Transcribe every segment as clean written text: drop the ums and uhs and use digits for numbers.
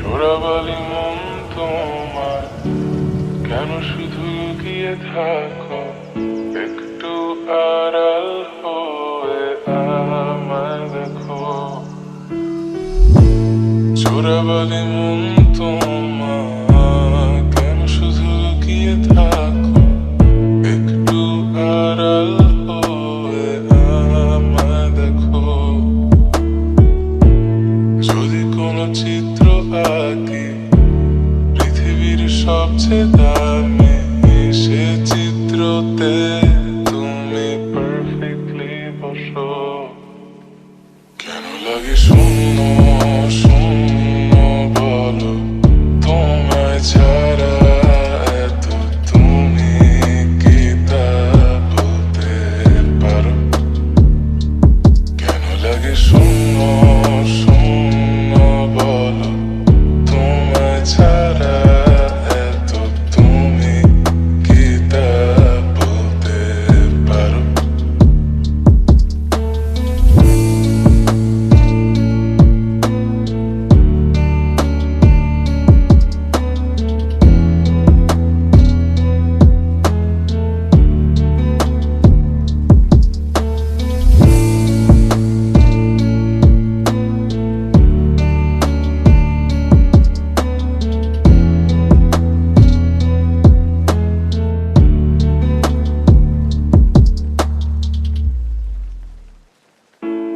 চোরাবালি মন তোমার কেন শুধু লুকিয়ে থাকো? একটু আড়াল হয়ে আমায় দেখো। চোরাবালি মন তোমার কেন শুধু লুকিয়ে থাকো? একটু আড়াল হয়ে আমায় দেখো। যদি কোনো চিত্র আঁকি পৃথিবীর সবচেয়ে দামি, সে চিত্রতে তুমি পারফেক্টলি বসো। কেন লাগে শূন্য শূন্য বলো তোমায় ছাড়া? এত তুমি কি তা বলতে পারো? কেন লাগে শূন্য শূন্য বলো তোমায় ছাড়া? এত তুমি কি তা বলতে পারো?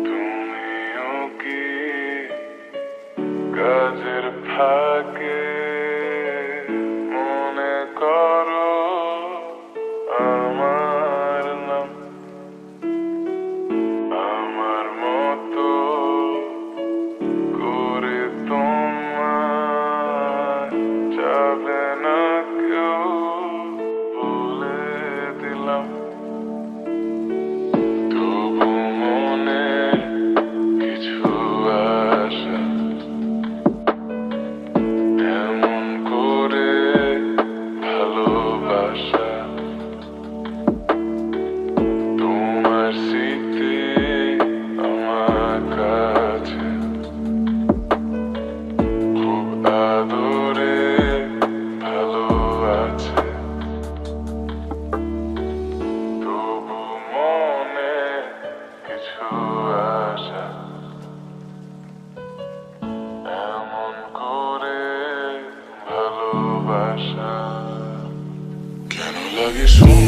তুমিও কি কাজের ফাঁকে মনে করো আমার নাম? আমার মতো করে তোমায় যাবে না কেউ বলে দিলাম। তবু মনে কিছু আশা এমন করে ভালোবাসা। তোমার স্মৃতি আমার কাছে খুব আদরে ভালো আছে। তবু মনে কিছু আশা এমন করে ভালোবাসা। কেন লাগে শূন্য